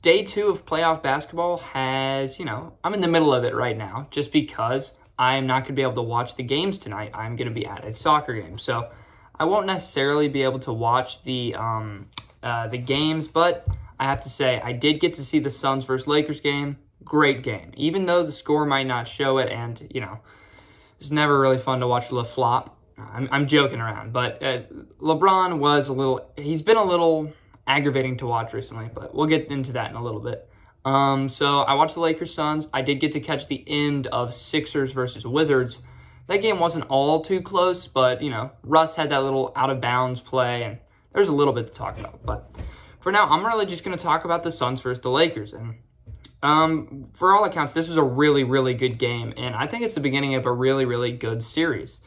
day 2 of playoff basketball has, I'm in the middle of it right now just because I'm not going to be able to watch the games tonight. I'm going to be at a soccer game. So I won't necessarily be able to watch the games, but I have to say I did get to see the Suns versus Lakers game. Great game. Even though the score might not show it, and, it's never really fun to watch Le flop. I'm joking around, but LeBron was he's been a little aggravating to watch recently, but we'll get into that in a little bit. So I watched the Lakers Suns. I did get to catch the end of Sixers versus Wizards. That game wasn't all too close, but, Russ had that little out of bounds play, and there's a little bit to talk about. But for now, I'm really just going to talk about the Suns versus the Lakers. And for all accounts, this was a really, really good game, and I think it's the beginning of a really, really good series.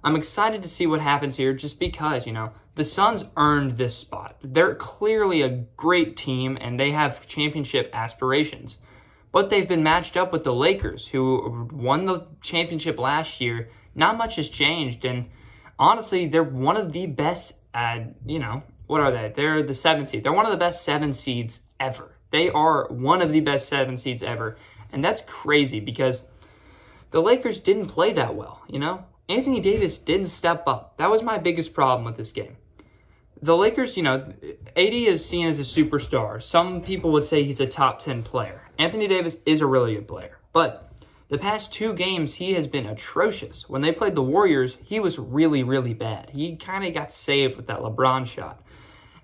I'm excited to see what happens here just because, the Suns earned this spot. They're clearly a great team, and they have championship aspirations. But they've been matched up with the Lakers, who won the championship last year. Not much has changed, and honestly, they're one of the best, what are they? They're the 7th seed. They're one of the best 7 seeds ever. They are one of the best 7 seeds ever, and that's crazy because the Lakers didn't play that well, Anthony Davis didn't step up. That was my biggest problem with this game. The Lakers, AD is seen as a superstar. Some people would say he's a top 10 player. Anthony Davis is a really good player, but the past 2 games, he has been atrocious. When they played the Warriors, he was really, really bad. He kind of got saved with that LeBron shot.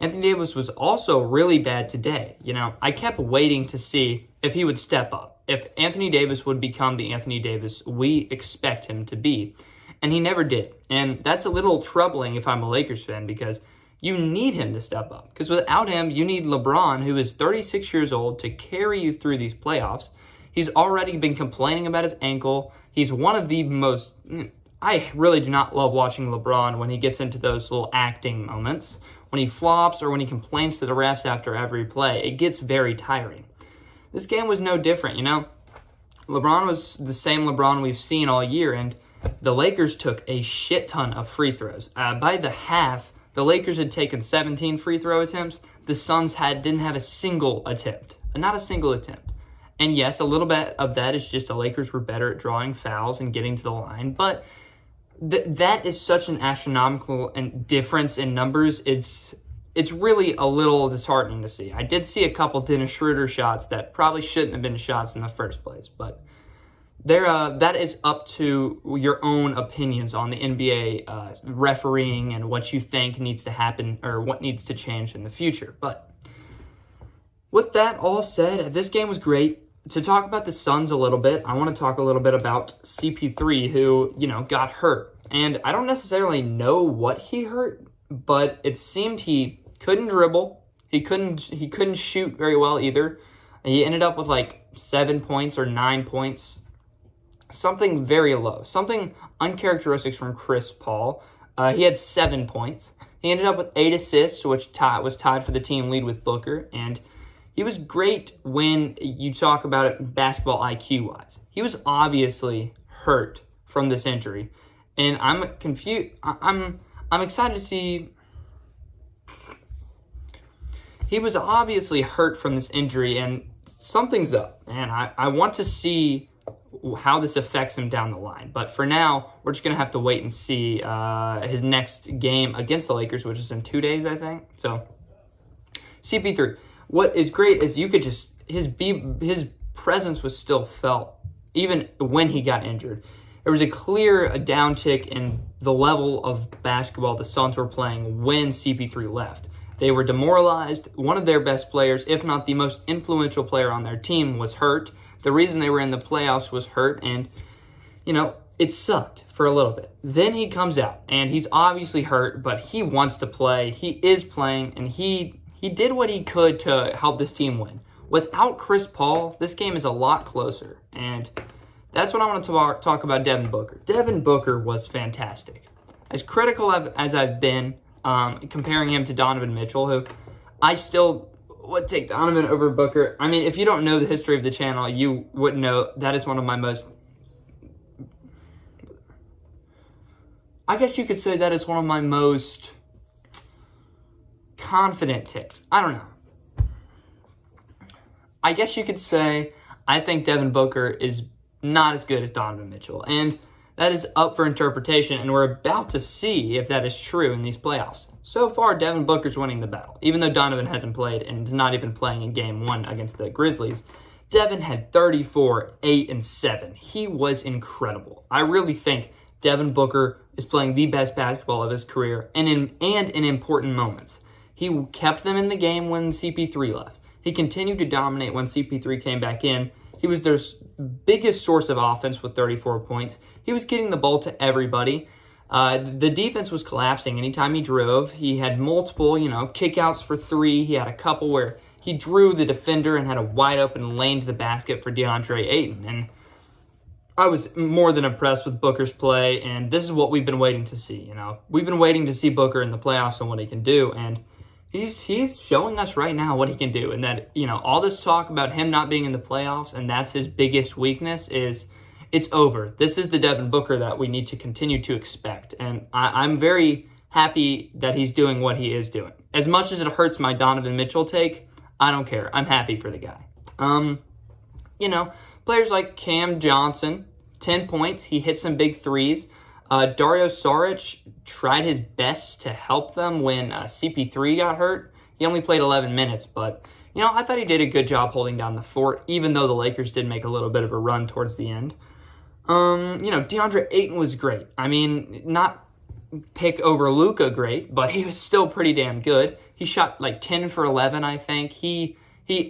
Anthony Davis was also really bad today. I kept waiting to see if he would step up, if Anthony Davis would become the Anthony Davis we expect him to be. And he never did. And that's a little troubling if I'm a Lakers fan because you need him to step up. Because without him, you need LeBron, who is 36 years old, to carry you through these playoffs. He's already been complaining about his ankle. He's one of the most... I really do not love watching LeBron when he gets into those little acting moments. When he flops or when he complains to the refs after every play, it gets very tiring. This game was no different, LeBron was the same LeBron we've seen all year, and the Lakers took a shit ton of free throws. By the half, the Lakers had taken 17 free throw attempts. The Suns didn't have a single attempt. Not a single attempt. And yes, a little bit of that is just the Lakers were better at drawing fouls and getting to the line, but that is such an astronomical difference in numbers. It's really a little disheartening to see. I did see a couple Dennis Schroeder shots that probably shouldn't have been shots in the first place, but that is up to your own opinions on the NBA refereeing and what you think needs to happen or what needs to change in the future. But with that all said, this game was great. To talk about the Suns a little bit, I want to talk a little bit about CP3, who, got hurt. And I don't necessarily know what he hurt, but it seemed he couldn't dribble. He couldn't shoot very well either. He ended up with 7 points or 9 points. Something very low. Something uncharacteristic from Chris Paul. He had 7 points. He ended up with 8 assists, which was tied for the team lead with Booker. And he was great when you talk about it basketball IQ-wise. He was obviously hurt from this injury. And I'm confused. I'm excited to see. He was obviously hurt from this injury, and something's up. And I want to see how this affects him down the line. But for now, we're just going to have to wait and see his next game against the Lakers, which is in 2 days, I think. So, CP3. What is great is you could just, his presence was still felt, even when he got injured. There was a clear downtick in the level of basketball the Suns were playing when CP3 left. They were demoralized. One of their best players, if not the most influential player on their team, was hurt. The reason they were in the playoffs was hurt, and, it sucked for a little bit. Then he comes out, and he's obviously hurt, but he wants to play. He is playing, and he did what he could to help this team win. Without Chris Paul, this game is a lot closer, and that's what I want to talk about Devin Booker. Devin Booker was fantastic. As critical as I've been comparing him to Donovan Mitchell, who I still would take Donovan over Booker. I mean, if you don't know the history of the channel, you wouldn't know that is one of my most... I guess you could say that is one of my most confident takes. I don't know. I guess you could say I think Devin Booker is not as good as Donovan Mitchell. And that is up for interpretation, and we're about to see if that is true in these playoffs. So far, Devin Booker's winning the battle. Even though Donovan hasn't played and is not even playing in Game 1 against the Grizzlies, Devin had 34, 8, and 7. He was incredible. I really think Devin Booker is playing the best basketball of his career and in important moments. He kept them in the game when CP3 left. He continued to dominate when CP3 came back in. He was their biggest source of offense with 34 points. He was getting the ball to everybody. The defense was collapsing anytime he drove. He had multiple, kickouts for 3. He had a couple where he drew the defender and had a wide open lane to the basket for DeAndre Ayton. And I was more than impressed with Booker's play, and this is what we've been waiting to see. We've been waiting to see Booker in the playoffs and what he can do, and he's showing us right now what he can do. And that, all this talk about him not being in the playoffs and that's his biggest weakness it's over. This is the Devin Booker that we need to continue to expect. And I'm very happy that he's doing what he is doing. As much as it hurts my Donovan Mitchell take, I don't care. I'm happy for the guy. Players like Cam Johnson, 10 points. He hit some big threes. Dario Saric tried his best to help them when CP3 got hurt. He only played 11 minutes, but, I thought he did a good job holding down the fort, even though the Lakers did make a little bit of a run towards the end. DeAndre Ayton was great. I mean, not pick over Luka great, but he was still pretty damn good. He shot like 10 for 11, I think. He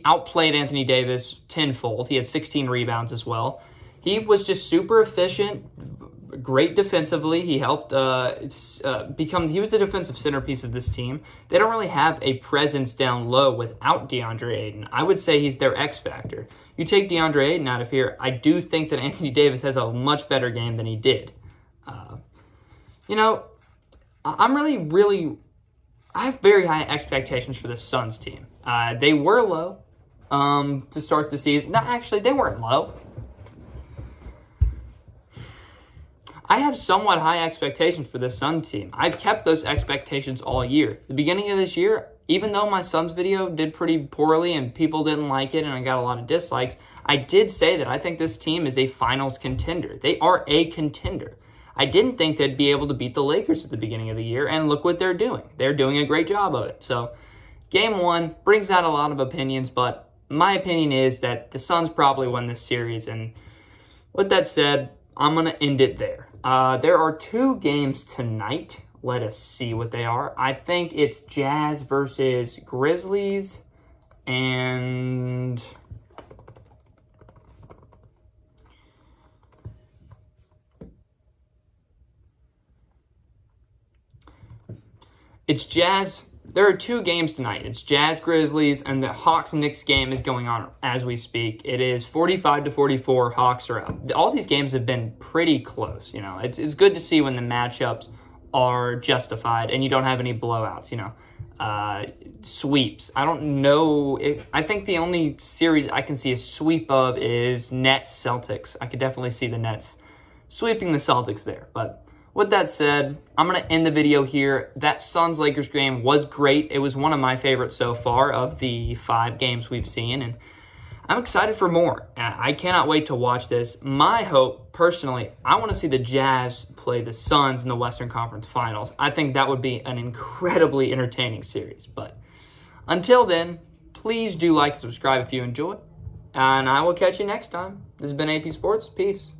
outplayed Anthony Davis tenfold. He had 16 rebounds as well. He was just super efficient, great defensively. He helped he was the defensive centerpiece of this team. They don't really have a presence down low without DeAndre Ayton. I would say he's their X factor. You take DeAndre Ayton out of here, I do think that Anthony Davis has a much better game than he did. I'm really, I have very high expectations for the Suns team. They were low to start the season. No, actually, they weren't low. I have somewhat high expectations for this Suns team. I've kept those expectations all year. The beginning of this year, even though my Suns video did pretty poorly and people didn't like it and I got a lot of dislikes, I did say that I think this team is a finals contender. They are a contender. I didn't think they'd be able to beat the Lakers at the beginning of the year, and look what they're doing. They're doing a great job of it. So, Game 1 brings out a lot of opinions, but my opinion is that the Suns probably win this series, and with that said, I'm going to end it there. There are 2 games tonight. Let us see what they are. I think it's Jazz versus Grizzlies, and it's Jazz. There are 2 games tonight. It's Jazz Grizzlies, and the Hawks-Knicks game is going on as we speak. It is 45-44. Hawks are out. All these games have been pretty close. It's good to see when the matchups are justified and you don't have any blowouts. Sweeps. I don't know. I think the only series I can see a sweep of is Nets-Celtics. I could definitely see the Nets sweeping the Celtics there, but with that said, I'm going to end the video here. That Suns-Lakers game was great. It was one of my favorites so far of the 5 games we've seen, and I'm excited for more. I cannot wait to watch this. My hope, personally, I want to see the Jazz play the Suns in the Western Conference Finals. I think that would be an incredibly entertaining series. But until then, please do like and subscribe if you enjoy, and I will catch you next time. This has been AP Sports. Peace.